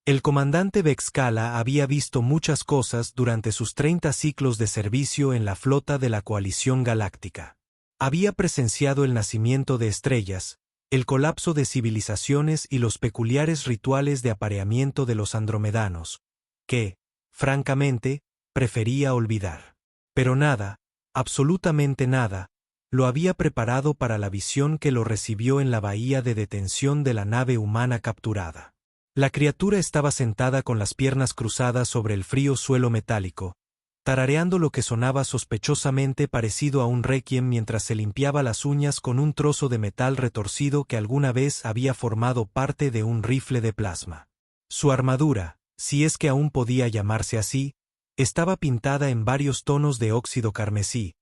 El comandante Bexcala había visto muchas cosas durante sus 30 ciclos de servicio en la flota de la Coalición Galáctica. Había presenciado el nacimiento de estrellas, el colapso de civilizaciones y los peculiares rituales de apareamiento de los andromedanos, que, francamente, prefería olvidar. Pero nada, absolutamente nada, lo había preparado para la visión que lo recibió en la bahía de detención de la nave humana capturada. La criatura estaba sentada con las piernas cruzadas sobre el frío suelo metálico, tarareando lo que sonaba sospechosamente parecido a un requiem mientras se limpiaba las uñas con un trozo de metal retorcido que alguna vez había formado parte de un rifle de plasma. Su armadura, si es que aún podía llamarse así, estaba pintada en varios tonos de óxido carmesí,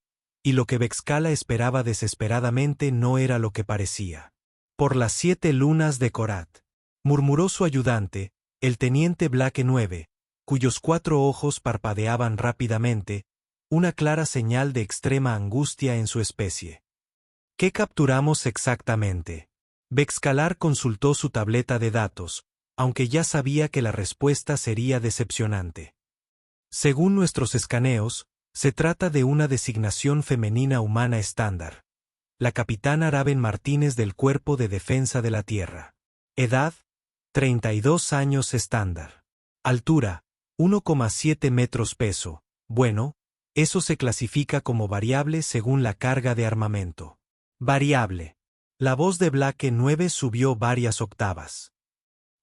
y lo que Bexcala esperaba desesperadamente no era lo que parecía. «Por las 7 lunas de Korat», murmuró su ayudante, el teniente Blake 9, cuyos 4 ojos parpadeaban rápidamente, una clara señal de extrema angustia en su especie. ¿Qué capturamos exactamente? Bexcalar consultó su tableta de datos, aunque ya sabía que la respuesta sería decepcionante. Según nuestros escaneos, se trata de una designación femenina humana estándar. La capitana Raven Martínez del Cuerpo de Defensa de la Tierra. Edad, 32 años estándar. Altura, 1,7 metros. Peso, bueno, eso se clasifica como variable según la carga de armamento. Variable. La voz de Blake 9 subió varias octavas.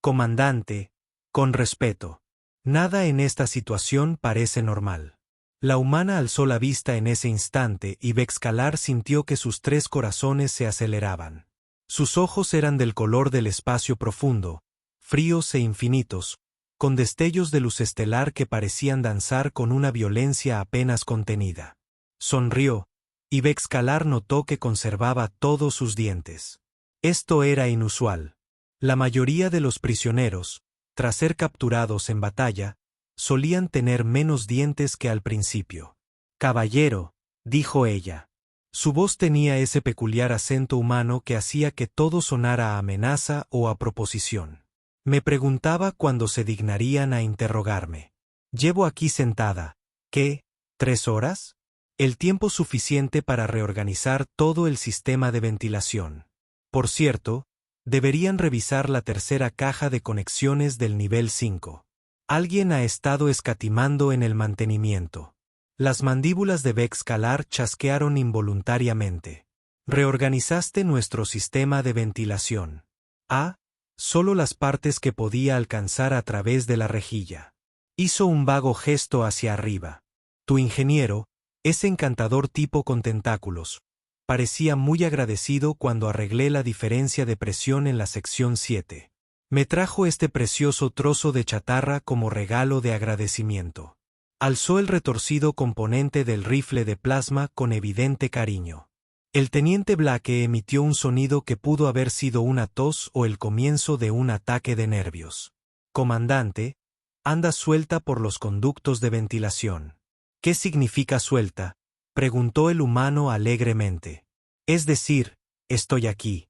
Comandante, con respeto. Nada en esta situación parece normal. La humana alzó la vista en ese instante y Bexcalar sintió que sus 3 corazones se aceleraban. Sus ojos eran del color del espacio profundo, fríos e infinitos, con destellos de luz estelar que parecían danzar con una violencia apenas contenida. Sonrió, y Bexcalar notó que conservaba todos sus dientes. Esto era inusual. La mayoría de los prisioneros, tras ser capturados en batalla, solían tener menos dientes que al principio. «Caballero», dijo ella. Su voz tenía ese peculiar acento humano que hacía que todo sonara a amenaza o a proposición. Me preguntaba cuándo se dignarían a interrogarme. Llevo aquí sentada, ¿qué? ¿3 horas? El tiempo suficiente para reorganizar todo el sistema de ventilación. Por cierto, deberían revisar la tercera caja de conexiones del nivel 5. Alguien ha estado escatimando en el mantenimiento. Las mandíbulas de Bexcalar chasquearon involuntariamente. Reorganizaste nuestro sistema de ventilación. Solo las partes que podía alcanzar a través de la rejilla. Hizo un vago gesto hacia arriba. Tu ingeniero, ese encantador tipo con tentáculos, parecía muy agradecido cuando arreglé la diferencia de presión en la sección 7. Me trajo este precioso trozo de chatarra como regalo de agradecimiento. Alzó el retorcido componente del rifle de plasma con evidente cariño. El teniente Blake emitió un sonido que pudo haber sido una tos o el comienzo de un ataque de nervios. Comandante, anda suelta por los conductos de ventilación. ¿Qué significa suelta?, preguntó el humano alegremente. Es decir, estoy aquí.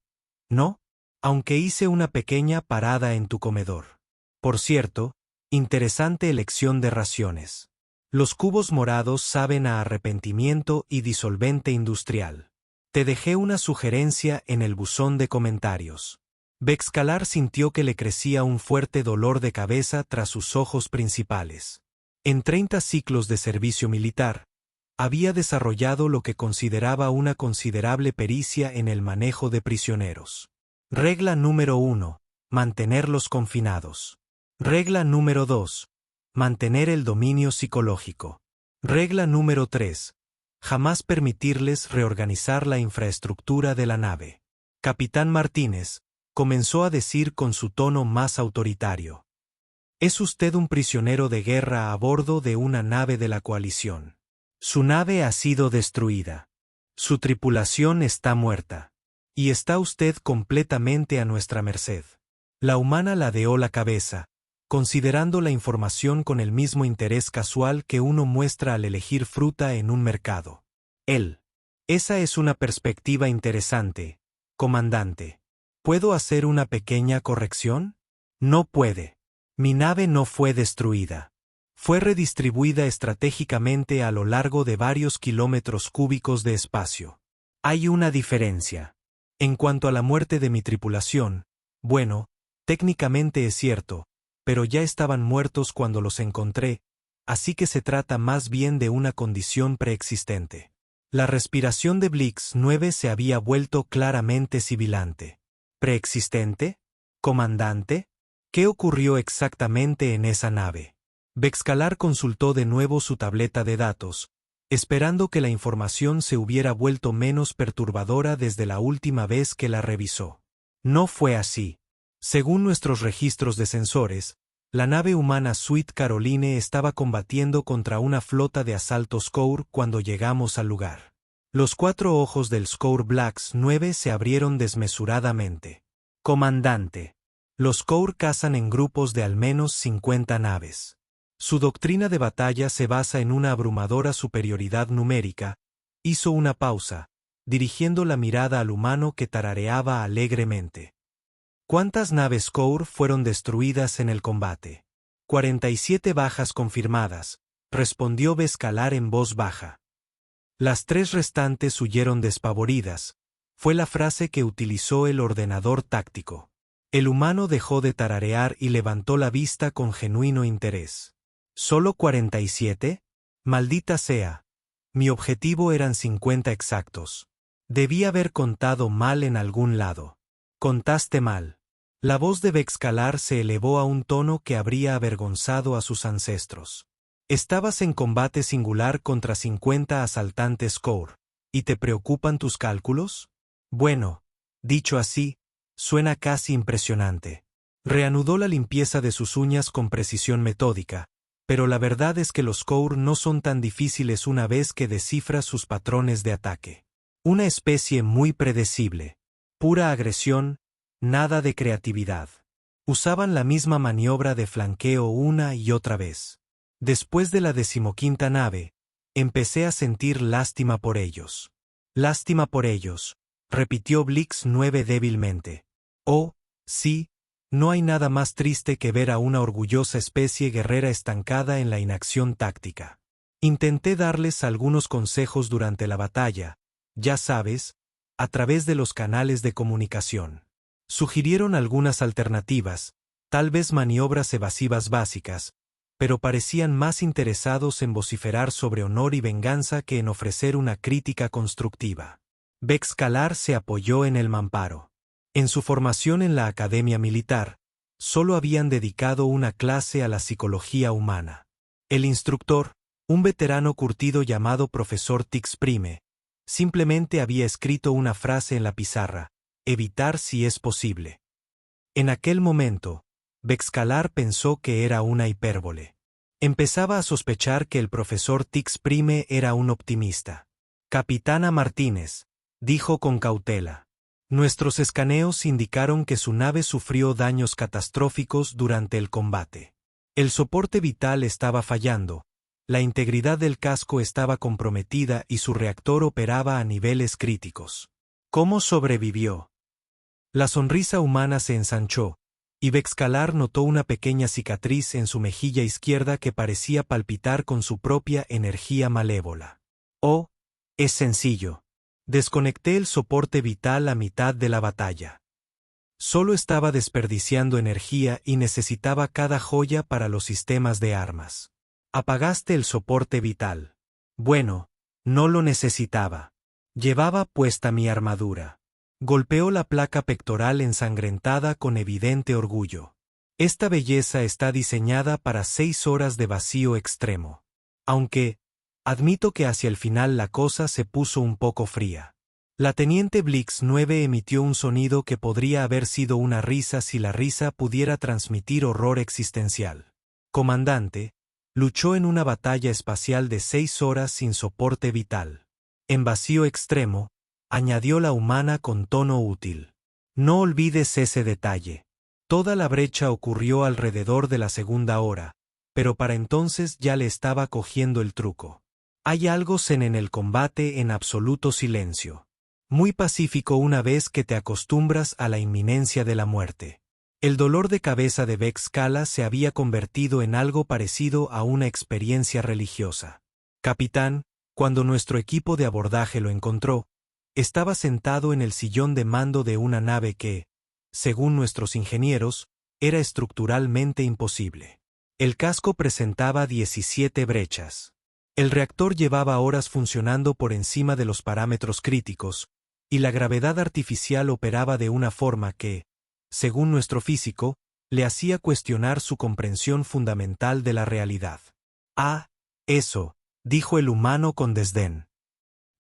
¿No? Aunque hice una pequeña parada en tu comedor. Por cierto, interesante elección de raciones. Los cubos morados saben a arrepentimiento y disolvente industrial. Te dejé una sugerencia en el buzón de comentarios. Bexcalar sintió que le crecía un fuerte dolor de cabeza tras sus ojos principales. En 30 ciclos de servicio militar, había desarrollado lo que consideraba una considerable pericia en el manejo de prisioneros. Regla número 1. Mantenerlos confinados. Regla número 2. Mantener el dominio psicológico. Regla número 3. Jamás permitirles reorganizar la infraestructura de la nave. Capitán Martínez, comenzó a decir con su tono más autoritario. Es usted un prisionero de guerra a bordo de una nave de la coalición. Su nave ha sido destruida. Su tripulación está muerta. Y está usted completamente a nuestra merced. La humana ladeó la cabeza, considerando la información con el mismo interés casual que uno muestra al elegir fruta en un mercado. Esa es una perspectiva interesante, comandante. ¿Puedo hacer una pequeña corrección? No puede. Mi nave no fue destruida. Fue redistribuida estratégicamente a lo largo de varios kilómetros cúbicos de espacio. Hay una diferencia. En cuanto a la muerte de mi tripulación, bueno, técnicamente es cierto, pero ya estaban muertos cuando los encontré, así que se trata más bien de una condición preexistente. La respiración de Blix 9 se había vuelto claramente sibilante. ¿Preexistente? ¿Comandante? ¿Qué ocurrió exactamente en esa nave? Bexcalar consultó de nuevo su tableta de datos, esperando que la información se hubiera vuelto menos perturbadora desde la última vez que la revisó. No fue así. Según nuestros registros de sensores, la nave humana Sweet Caroline estaba combatiendo contra una flota de asalto Scour cuando llegamos al lugar. Los 4 ojos del Scour Blacks 9 se abrieron desmesuradamente. Comandante. Los Scour cazan en grupos de al menos 50 naves. Su doctrina de batalla se basa en una abrumadora superioridad numérica. Hizo una pausa, dirigiendo la mirada al humano que tarareaba alegremente. ¿Cuántas naves Scour fueron destruidas en el combate? 47 bajas confirmadas, respondió Bexcalar en voz baja. Las 3 restantes huyeron despavoridas, fue la frase que utilizó el ordenador táctico. El humano dejó de tararear y levantó la vista con genuino interés. ¿Solo 47? Maldita sea. Mi objetivo eran 50 exactos. Debí haber contado mal en algún lado. Contaste mal. La voz de Bexcalar se elevó a un tono que habría avergonzado a sus ancestros. Estabas en combate singular contra 50 asaltantes Scour, ¿y te preocupan tus cálculos? Bueno, dicho así, suena casi impresionante. Reanudó la limpieza de sus uñas con precisión metódica, pero la verdad es que los Scour no son tan difíciles una vez que descifras sus patrones de ataque. Una especie muy predecible. Pura agresión, nada de creatividad. Usaban la misma maniobra de flanqueo una y otra vez. Después de la 15ª nave, empecé a sentir lástima por ellos. Lástima por ellos, repitió Blix 9 débilmente. Oh, sí, no hay nada más triste que ver a una orgullosa especie guerrera estancada en la inacción táctica. Intenté darles algunos consejos durante la batalla, ya sabes, a través de los canales de comunicación. Sugirieron algunas alternativas, tal vez maniobras evasivas básicas, pero parecían más interesados en vociferar sobre honor y venganza que en ofrecer una crítica constructiva. Bexcalar se apoyó en el mamparo. En su formación en la academia militar, solo habían dedicado una clase a la psicología humana. El instructor, un veterano curtido llamado profesor Tix Prime, simplemente había escrito una frase en la pizarra: evitar si es posible. En aquel momento, Bexcalar pensó que era una hipérbole. Empezaba a sospechar que el profesor Tix Prime era un optimista. Capitana Martínez, dijo con cautela. Nuestros escaneos indicaron que su nave sufrió daños catastróficos durante el combate. El soporte vital estaba fallando, la integridad del casco estaba comprometida y su reactor operaba a niveles críticos. ¿Cómo sobrevivió? La sonrisa humana se ensanchó, y Bexcalar notó una pequeña cicatriz en su mejilla izquierda que parecía palpitar con su propia energía malévola. Oh, es sencillo. Desconecté el soporte vital a mitad de la batalla. Solo estaba desperdiciando energía y necesitaba cada joya para los sistemas de armas. Apagaste el soporte vital. Bueno, no lo necesitaba. Llevaba puesta mi armadura. Golpeó la placa pectoral ensangrentada con evidente orgullo. Esta belleza está diseñada para 6 horas de vacío extremo. Aunque, admito que hacia el final la cosa se puso un poco fría. La teniente Blix 9 emitió un sonido que podría haber sido una risa si la risa pudiera transmitir horror existencial. Comandante, luchó en una batalla espacial de 6 horas sin soporte vital. En vacío extremo, añadió la humana con tono útil. No olvides ese detalle. Toda la brecha ocurrió alrededor de la 2ª hora, pero para entonces ya le estaba cogiendo el truco. Hay algo zen en el combate en absoluto silencio. Muy pacífico una vez que te acostumbras a la inminencia de la muerte. El dolor de cabeza de Bexcala se había convertido en algo parecido a una experiencia religiosa. Capitán, cuando nuestro equipo de abordaje lo encontró, estaba sentado en el sillón de mando de una nave que, según nuestros ingenieros, era estructuralmente imposible. El casco presentaba 17 brechas. El reactor llevaba horas funcionando por encima de los parámetros críticos, y la gravedad artificial operaba de una forma que, según nuestro físico, le hacía cuestionar su comprensión fundamental de la realidad. Ah, eso, dijo el humano con desdén.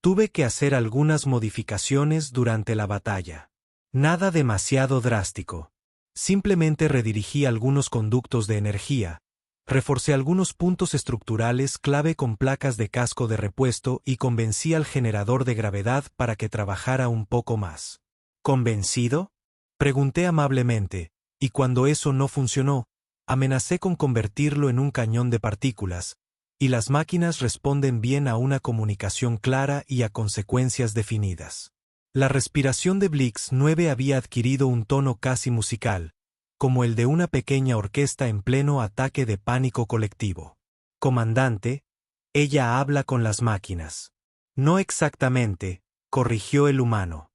Tuve que hacer algunas modificaciones durante la batalla. Nada demasiado drástico. Simplemente redirigí algunos conductos de energía, reforcé algunos puntos estructurales clave con placas de casco de repuesto y convencí al generador de gravedad para que trabajara un poco más. ¿Convencido?, pregunté amablemente, y cuando eso no funcionó, amenacé con convertirlo en un cañón de partículas, y las máquinas responden bien a una comunicación clara y a consecuencias definidas. La respiración de Blix 9 había adquirido un tono casi musical, como el de una pequeña orquesta en pleno ataque de pánico colectivo. Comandante, ella habla con las máquinas. No exactamente, corrigió el humano.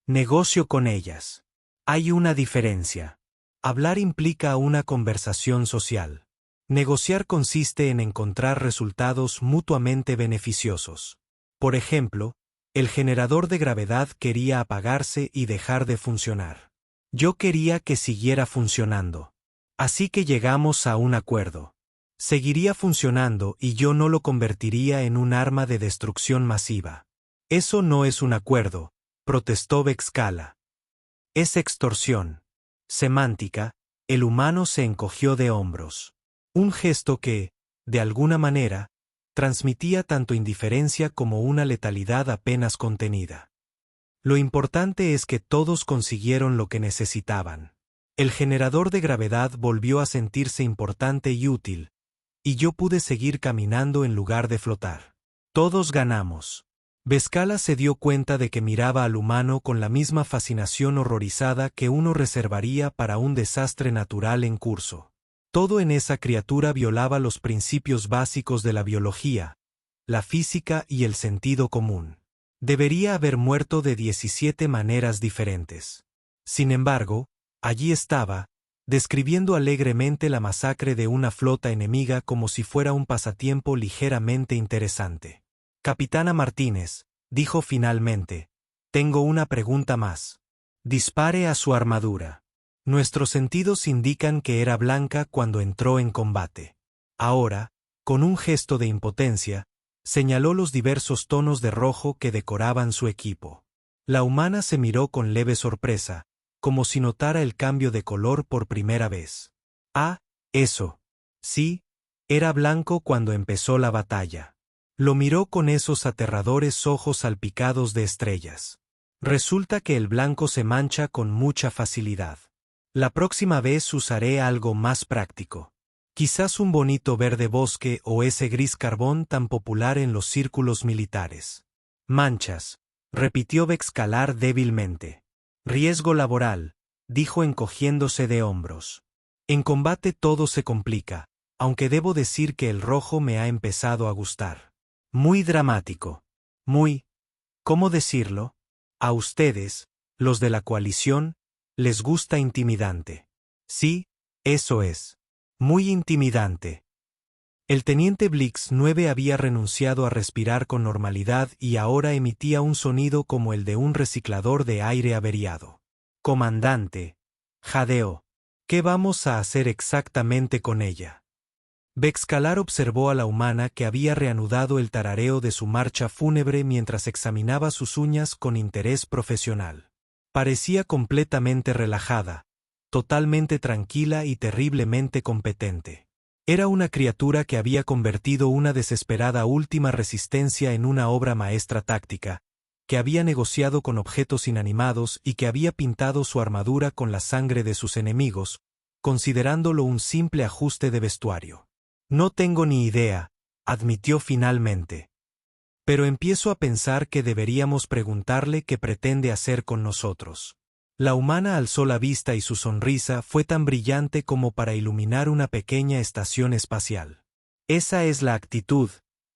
Negocio con ellas. Hay una diferencia. Hablar implica una conversación social. Negociar consiste en encontrar resultados mutuamente beneficiosos. Por ejemplo, el generador de gravedad quería apagarse y dejar de funcionar. Yo quería que siguiera funcionando. Así que llegamos a un acuerdo. Seguiría funcionando y yo no lo convertiría en un arma de destrucción masiva. Eso no es un acuerdo, protestó Bexcala. Es extorsión. Semántica, el humano se encogió de hombros. Un gesto que, de alguna manera, transmitía tanto indiferencia como una letalidad apenas contenida. Lo importante es que todos consiguieron lo que necesitaban. El generador de gravedad volvió a sentirse importante y útil, y yo pude seguir caminando en lugar de flotar. Todos ganamos. Bexcala se dio cuenta de que miraba al humano con la misma fascinación horrorizada que uno reservaría para un desastre natural en curso. Todo en esa criatura violaba los principios básicos de la biología, la física y el sentido común. Debería haber muerto de 17 maneras diferentes. Sin embargo, allí estaba, describiendo alegremente la masacre de una flota enemiga como si fuera un pasatiempo ligeramente interesante. Capitana Martínez, dijo finalmente, tengo una pregunta más. Dispare a su armadura. Nuestros sentidos indican que era blanca cuando entró en combate. Ahora, con un gesto de impotencia, señaló los diversos tonos de rojo que decoraban su equipo. La humana se miró con leve sorpresa, como si notara el cambio de color por primera vez. Ah, eso. Sí, era blanco cuando empezó la batalla. Lo miró con esos aterradores ojos salpicados de estrellas. Resulta que el blanco se mancha con mucha facilidad. La próxima vez usaré algo más práctico. Quizás un bonito verde bosque o ese gris carbón tan popular en los círculos militares. Manchas, repitió Bexcala débilmente. Riesgo laboral, dijo encogiéndose de hombros. En combate todo se complica, aunque debo decir que el rojo me ha empezado a gustar. Muy dramático. Muy, ¿cómo decirlo? A ustedes, los de la coalición, les gusta intimidante. Sí, eso es. Muy intimidante. El teniente Blix 9 había renunciado a respirar con normalidad y ahora emitía un sonido como el de un reciclador de aire averiado. Comandante, jadeó. ¿Qué vamos a hacer exactamente con ella? Bexcala observó a la humana que había reanudado el tarareo de su marcha fúnebre mientras examinaba sus uñas con interés profesional. Parecía completamente relajada, totalmente tranquila y terriblemente competente. Era una criatura que había convertido una desesperada última resistencia en una obra maestra táctica, que había negociado con objetos inanimados y que había pintado su armadura con la sangre de sus enemigos, considerándolo un simple ajuste de vestuario. No tengo ni idea, admitió finalmente. Pero empiezo a pensar que deberíamos preguntarle qué pretende hacer con nosotros. La humana alzó la vista y su sonrisa fue tan brillante como para iluminar una pequeña estación espacial. Esa es la actitud,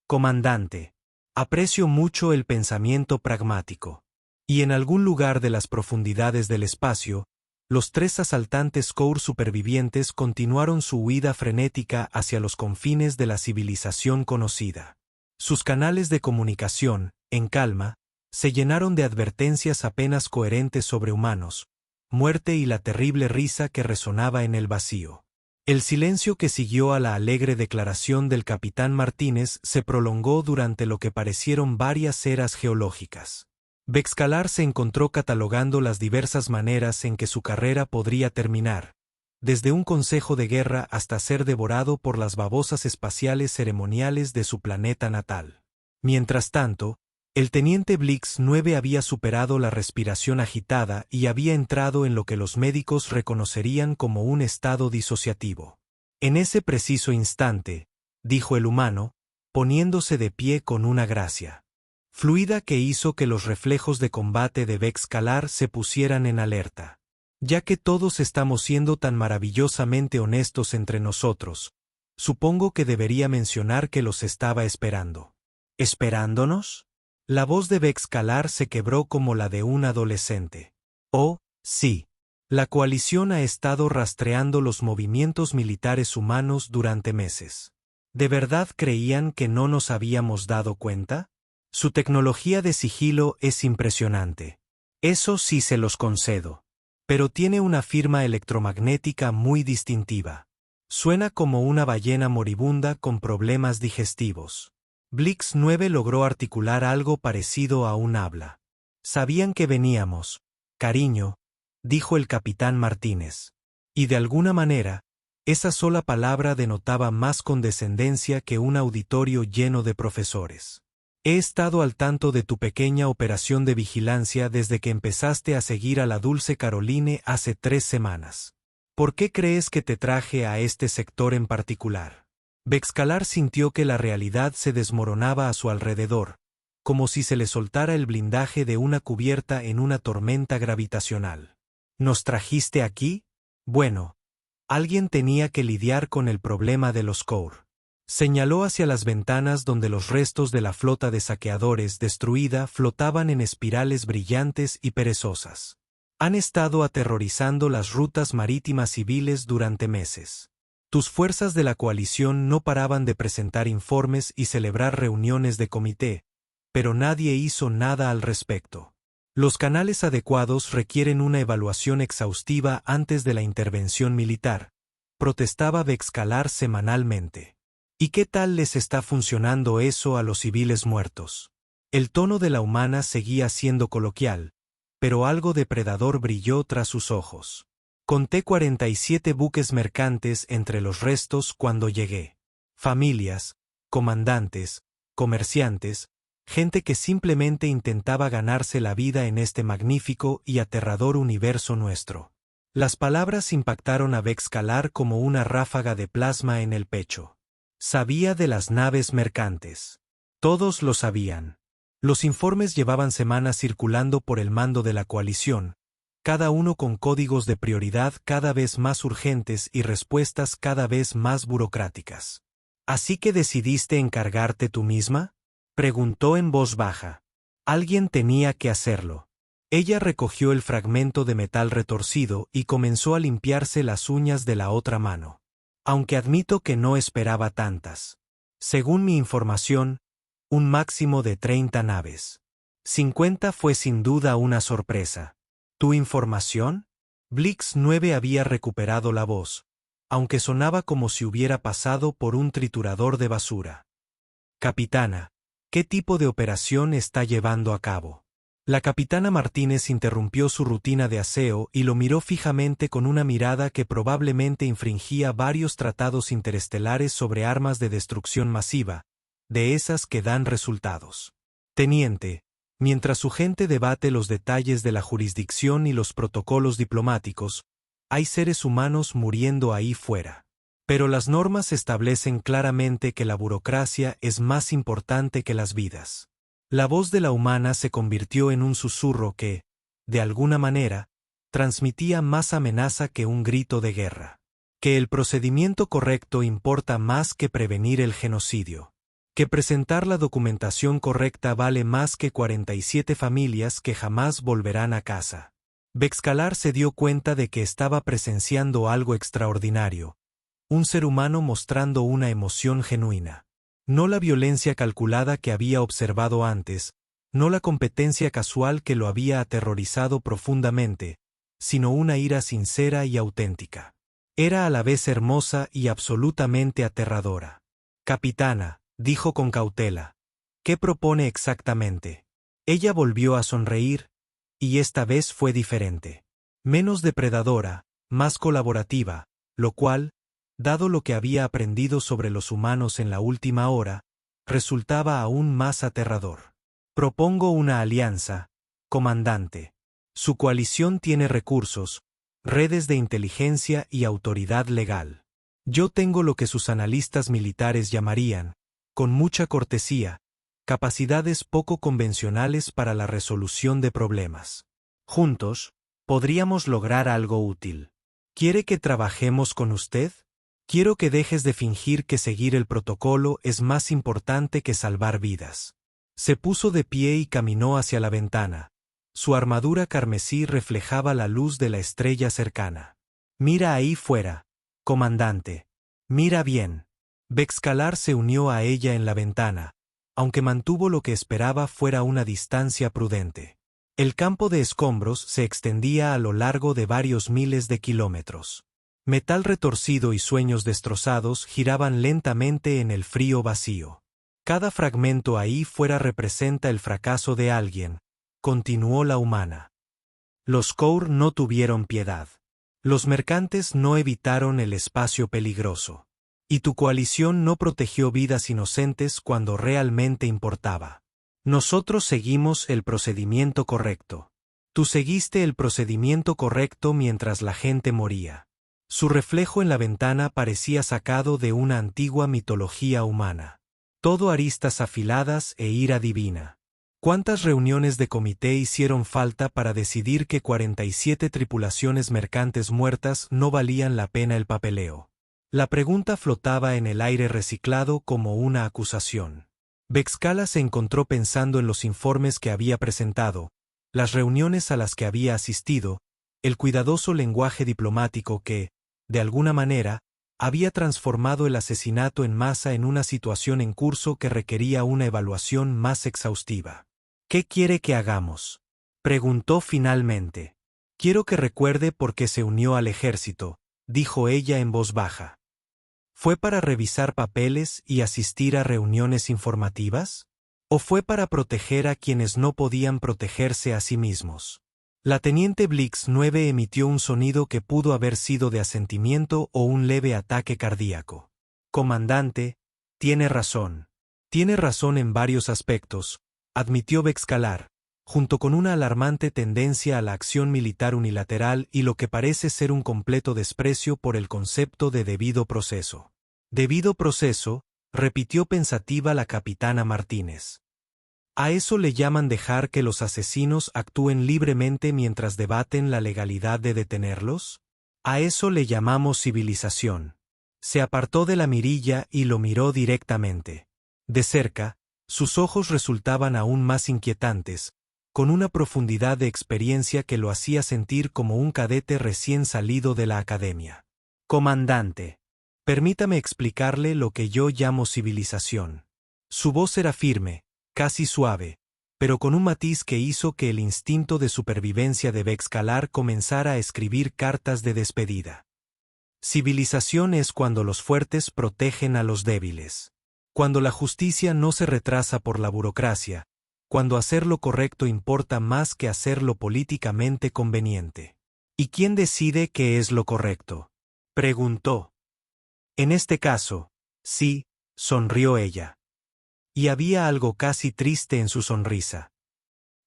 comandante. Aprecio mucho el pensamiento pragmático. Y en algún lugar de las profundidades del espacio, los 3 asaltantes Cour supervivientes continuaron su huida frenética hacia los confines de la civilización conocida. Sus canales de comunicación, en calma, se llenaron de advertencias apenas coherentes sobre humanos, muerte y la terrible risa que resonaba en el vacío. El silencio que siguió a la alegre declaración del capitán Martínez se prolongó durante lo que parecieron varias eras geológicas. Bexcalar se encontró catalogando las diversas maneras en que su carrera podría terminar, desde un consejo de guerra hasta ser devorado por las babosas espaciales ceremoniales de su planeta natal. Mientras tanto, el teniente Blix 9 había superado la respiración agitada y había entrado en lo que los médicos reconocerían como un estado disociativo. En ese preciso instante, dijo el humano, poniéndose de pie con una gracia fluida que hizo que los reflejos de combate de Bexcalar se pusieran en alerta. Ya que todos estamos siendo tan maravillosamente honestos entre nosotros, supongo que debería mencionar que los estaba esperando. ¿Esperándonos? La voz de Bexcalar se quebró como la de un adolescente. Oh, sí. La coalición ha estado rastreando los movimientos militares humanos durante meses. ¿De verdad creían que no nos habíamos dado cuenta? Su tecnología de sigilo es impresionante. Eso sí se los concedo. Pero tiene una firma electromagnética muy distintiva. Suena como una ballena moribunda con problemas digestivos. Blix 9 logró articular algo parecido a un habla. Sabían que veníamos, cariño, dijo el capitán Martínez. Y de alguna manera, esa sola palabra denotaba más condescendencia que un auditorio lleno de profesores. He estado al tanto de tu pequeña operación de vigilancia desde que empezaste a seguir a la dulce Caroline hace 3 semanas. ¿Por qué crees que te traje a este sector en particular? Bexcalar sintió que la realidad se desmoronaba a su alrededor, como si se le soltara el blindaje de una cubierta en una tormenta gravitacional. ¿Nos trajiste aquí? Bueno, alguien tenía que lidiar con el problema de los Cour. Señaló hacia las ventanas donde los restos de la flota de saqueadores destruida flotaban en espirales brillantes y perezosas. Han estado aterrorizando las rutas marítimas civiles durante meses. Tus fuerzas de la coalición no paraban de presentar informes y celebrar reuniones de comité, pero nadie hizo nada al respecto. Los canales adecuados requieren una evaluación exhaustiva antes de la intervención militar, protestaba Bexcalar semanalmente. ¿Y qué tal les está funcionando eso a los civiles muertos? El tono de la humana seguía siendo coloquial, pero algo depredador brilló tras sus ojos. Conté 47 buques mercantes entre los restos cuando llegué. Familias, comandantes, comerciantes, gente que simplemente intentaba ganarse la vida en este magnífico y aterrador universo nuestro. Las palabras impactaron a Bexcalar como una ráfaga de plasma en el pecho. Sabía de las naves mercantes. Todos lo sabían. Los informes llevaban semanas circulando por el mando de la coalición, cada uno con códigos de prioridad cada vez más urgentes y respuestas cada vez más burocráticas. ¿Así que decidiste encargarte tú misma?, preguntó en voz baja. Alguien tenía que hacerlo. Ella recogió el fragmento de metal retorcido y comenzó a limpiarse las uñas de la otra mano. Aunque admito que no esperaba tantas. Según mi información, un máximo de 30 naves. 50 fue sin duda una sorpresa. ¿Tu información? Blix 9 había recuperado la voz, aunque sonaba como si hubiera pasado por un triturador de basura. Capitana, ¿qué tipo de operación está llevando a cabo? La capitana Martínez interrumpió su rutina de aseo y lo miró fijamente con una mirada que probablemente infringía varios tratados interestelares sobre armas de destrucción masiva, de esas que dan resultados. Teniente, mientras su gente debate los detalles de la jurisdicción y los protocolos diplomáticos, hay seres humanos muriendo ahí fuera. Pero las normas establecen claramente que la burocracia es más importante que las vidas. La voz de la humana se convirtió en un susurro que, de alguna manera, transmitía más amenaza que un grito de guerra. Que el procedimiento correcto importa más que prevenir el genocidio. Que presentar la documentación correcta vale más que 47 familias que jamás volverán a casa. Bexcalar se dio cuenta de que estaba presenciando algo extraordinario, un ser humano mostrando una emoción genuina. No la violencia calculada que había observado antes, no la competencia casual que lo había aterrorizado profundamente, sino una ira sincera y auténtica. Era a la vez hermosa y absolutamente aterradora. Capitana, dijo con cautela, ¿qué propone exactamente? Ella volvió a sonreír, y esta vez fue diferente. Menos depredadora, más colaborativa, lo cual, dado lo que había aprendido sobre los humanos en la última hora, resultaba aún más aterrador. Propongo una alianza, comandante. Su coalición tiene recursos, redes de inteligencia y autoridad legal. Yo tengo lo que sus analistas militares llamarían, con mucha cortesía, capacidades poco convencionales para la resolución de problemas. Juntos, podríamos lograr algo útil. ¿Quiere que trabajemos con usted? Quiero que dejes de fingir que seguir el protocolo es más importante que salvar vidas. Se puso de pie y caminó hacia la ventana. Su armadura carmesí reflejaba la luz de la estrella cercana. Mira ahí fuera, comandante. Mira bien. Bexcalar se unió a ella en la ventana, aunque mantuvo lo que esperaba fuera una distancia prudente. El campo de escombros se extendía a lo largo de varios miles de kilómetros. Metal retorcido y sueños destrozados giraban lentamente en el frío vacío. Cada fragmento ahí fuera representa el fracaso de alguien, continuó la humana. Los Cour no tuvieron piedad. Los mercantes no evitaron el espacio peligroso. Y tu coalición no protegió vidas inocentes cuando realmente importaba. Nosotros seguimos el procedimiento correcto. Tú seguiste el procedimiento correcto mientras la gente moría. Su reflejo en la ventana parecía sacado de una antigua mitología humana. Todo aristas afiladas e ira divina. ¿Cuántas reuniones de comité hicieron falta para decidir que 47 tripulaciones mercantes muertas no valían la pena el papeleo? La pregunta flotaba en el aire reciclado como una acusación. Bexcala se encontró pensando en los informes que había presentado, las reuniones a las que había asistido, el cuidadoso lenguaje diplomático que, de alguna manera, había transformado el asesinato en masa en una situación en curso que requería una evaluación más exhaustiva. ¿Qué quiere que hagamos?, preguntó finalmente. Quiero que recuerde por qué se unió al ejército, dijo ella en voz baja. ¿Fue para revisar papeles y asistir a reuniones informativas? ¿O fue para proteger a quienes no podían protegerse a sí mismos? La teniente Blix 9 emitió un sonido que pudo haber sido de asentimiento o un leve ataque cardíaco. Comandante, tiene razón. Tiene razón en varios aspectos, admitió Bexcalar, junto con una alarmante tendencia a la acción militar unilateral y lo que parece ser un completo desprecio por el concepto de debido proceso. Debido proceso, repitió pensativa la capitana Martínez. ¿A eso le llaman dejar que los asesinos actúen libremente mientras debaten la legalidad de detenerlos? A eso le llamamos civilización. Se apartó de la mirilla y lo miró directamente. De cerca, sus ojos resultaban aún más inquietantes, con una profundidad de experiencia que lo hacía sentir como un cadete recién salido de la academia. Comandante, permítame explicarle lo que yo llamo civilización. Su voz era firme, casi suave, pero con un matiz que hizo que el instinto de supervivencia de Bexcalar comenzara a escribir cartas de despedida. Civilización es cuando los fuertes protegen a los débiles. Cuando la justicia no se retrasa por la burocracia, cuando hacer lo correcto importa más que hacer lo políticamente conveniente. ¿Y quién decide qué es lo correcto?, preguntó. En este caso, sí, sonrió ella. Y había algo casi triste en su sonrisa.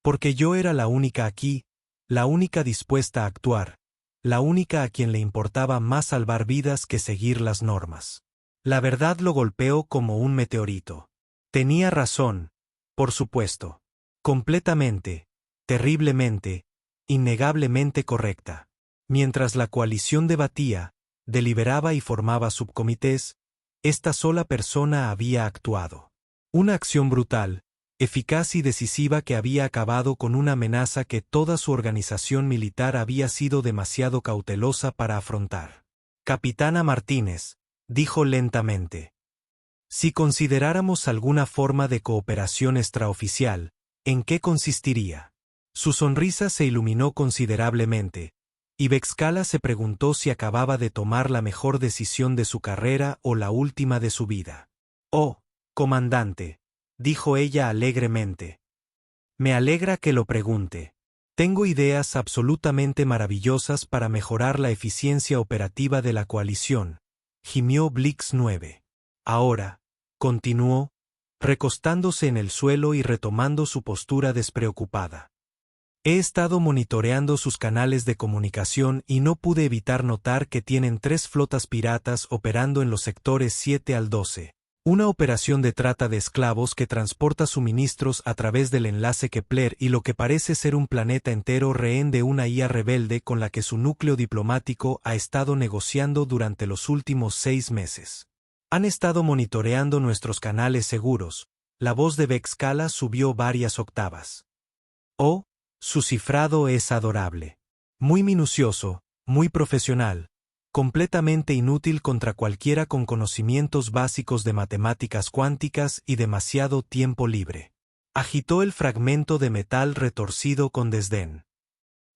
Porque yo era la única aquí, la única dispuesta a actuar, la única a quien le importaba más salvar vidas que seguir las normas. La verdad lo golpeó como un meteorito. Tenía razón, por supuesto. Completamente, terriblemente, innegablemente correcta. Mientras la coalición debatía, deliberaba y formaba subcomités, esta sola persona había actuado. Una acción brutal, eficaz y decisiva que había acabado con una amenaza que toda su organización militar había sido demasiado cautelosa para afrontar. Capitana Martínez, dijo lentamente. Si consideráramos alguna forma de cooperación extraoficial, ¿en qué consistiría? Su sonrisa se iluminó considerablemente, y Bexcala se preguntó si acababa de tomar la mejor decisión de su carrera o la última de su vida. Oh, comandante, dijo ella alegremente. Me alegra que lo pregunte. Tengo ideas absolutamente maravillosas para mejorar la eficiencia operativa de la coalición, gimió Blix 9. Ahora, continuó, recostándose en el suelo y retomando su postura despreocupada. He estado monitoreando sus canales de comunicación y no pude evitar notar que tienen 3 flotas piratas operando en los sectores 7 al 12. Una operación de trata de esclavos que transporta suministros a través del enlace Kepler y lo que parece ser un planeta entero rehén de una IA rebelde con la que su núcleo diplomático ha estado negociando durante los últimos 6 meses. Han estado monitoreando nuestros canales seguros. La voz de Bexcala subió varias octavas. Oh, su cifrado es adorable. Muy minucioso, muy profesional. Completamente inútil contra cualquiera con conocimientos básicos de matemáticas cuánticas y demasiado tiempo libre. Agitó el fragmento de metal retorcido con desdén.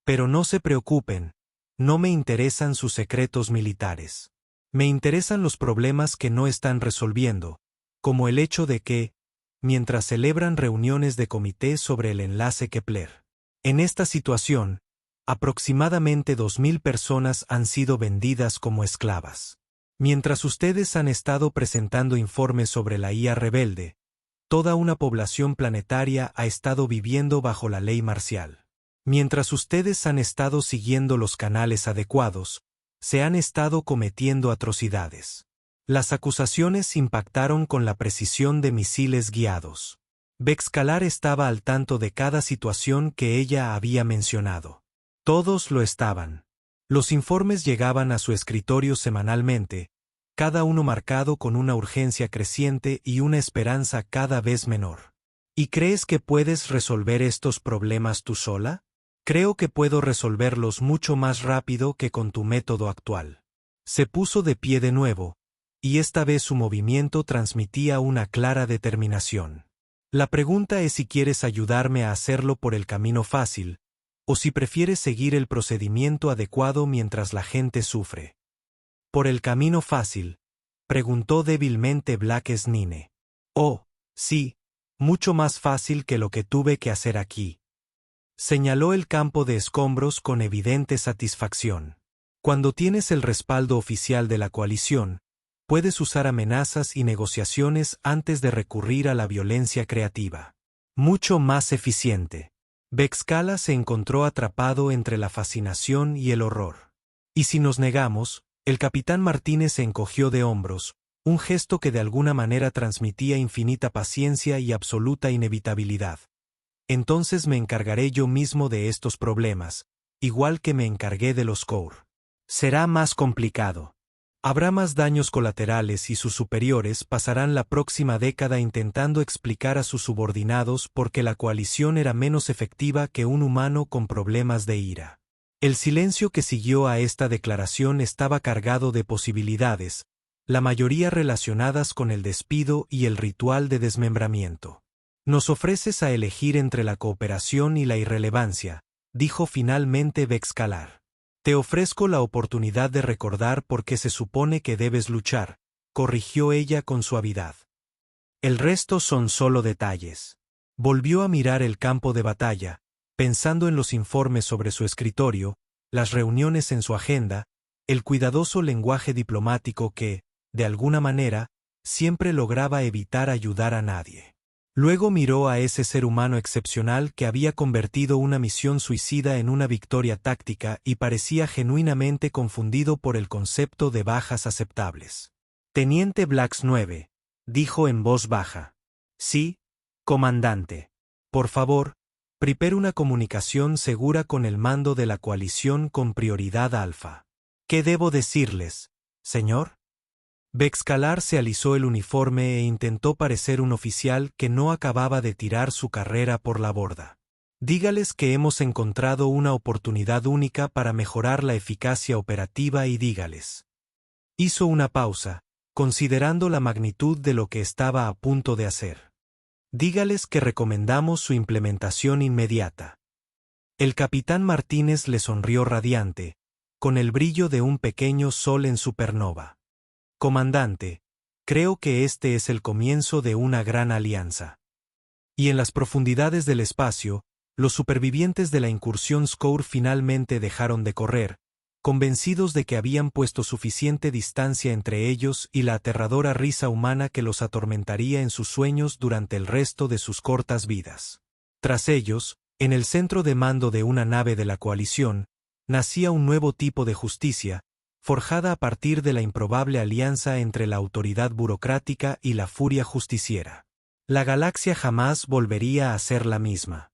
Pero no se preocupen, no me interesan sus secretos militares. Me interesan los problemas que no están resolviendo, como el hecho de que, mientras celebran reuniones de comité sobre el enlace Kepler. En esta situación, aproximadamente 2000 personas han sido vendidas como esclavas. Mientras ustedes han estado presentando informes sobre la IA rebelde, toda una población planetaria ha estado viviendo bajo la ley marcial. Mientras ustedes han estado siguiendo los canales adecuados, se han estado cometiendo atrocidades. Las acusaciones impactaron con la precisión de misiles guiados. Bexcalar estaba al tanto de cada situación que ella había mencionado. Todos lo estaban. Los informes llegaban a su escritorio semanalmente, cada uno marcado con una urgencia creciente y una esperanza cada vez menor. ¿Y crees que puedes resolver estos problemas tú sola? Creo que puedo resolverlos mucho más rápido que con tu método actual. Se puso de pie de nuevo, y esta vez su movimiento transmitía una clara determinación. La pregunta es si quieres ayudarme a hacerlo por el camino fácil, o si prefieres seguir el procedimiento adecuado mientras la gente sufre. ¿Por el camino fácil?, preguntó débilmente Black Snine. Oh, sí, mucho más fácil que lo que tuve que hacer aquí. Señaló el campo de escombros con evidente satisfacción. Cuando tienes el respaldo oficial de la coalición, puedes usar amenazas y negociaciones antes de recurrir a la violencia creativa. Mucho más eficiente. Bexcala se encontró atrapado entre la fascinación y el horror. ¿Y si nos negamos? El capitán Martínez se encogió de hombros, un gesto que de alguna manera transmitía infinita paciencia y absoluta inevitabilidad. Entonces me encargaré yo mismo de estos problemas, igual que me encargué de los Core. Será más complicado. Habrá más daños colaterales y sus superiores pasarán la próxima década intentando explicar a sus subordinados por qué la coalición era menos efectiva que un humano con problemas de ira. El silencio que siguió a esta declaración estaba cargado de posibilidades, la mayoría relacionadas con el despido y el ritual de desmembramiento. Nos ofreces a elegir entre la cooperación y la irrelevancia, dijo finalmente Bexcalar. Te ofrezco la oportunidad de recordar por qué se supone que debes luchar, corrigió ella con suavidad. El resto son solo detalles. Volvió a mirar el campo de batalla, pensando en los informes sobre su escritorio, las reuniones en su agenda, el cuidadoso lenguaje diplomático que, de alguna manera, siempre lograba evitar ayudar a nadie. Luego miró a ese ser humano excepcional que había convertido una misión suicida en una victoria táctica y parecía genuinamente confundido por el concepto de bajas aceptables. Teniente Blacks 9, dijo en voz baja. Sí, comandante. Por favor, Prepare una comunicación segura con el mando de la coalición con prioridad alfa. ¿Qué debo decirles, señor? Bexcalar se alisó el uniforme e intentó parecer un oficial que no acababa de tirar su carrera por la borda. Dígales que hemos encontrado una oportunidad única para mejorar la eficacia operativa y dígales. Hizo una pausa, considerando la magnitud de lo que estaba a punto de hacer. Dígales que recomendamos su implementación inmediata. El capitán Martínez le sonrió radiante, con el brillo de un pequeño sol en supernova. Comandante, creo que este es el comienzo de una gran alianza. Y en las profundidades del espacio, los supervivientes de la incursión Scour finalmente dejaron de correr, convencidos de que habían puesto suficiente distancia entre ellos y la aterradora risa humana que los atormentaría en sus sueños durante el resto de sus cortas vidas. Tras ellos, en el centro de mando de una nave de la coalición, nacía un nuevo tipo de justicia, forjada a partir de la improbable alianza entre la autoridad burocrática y la furia justiciera. La galaxia jamás volvería a ser la misma.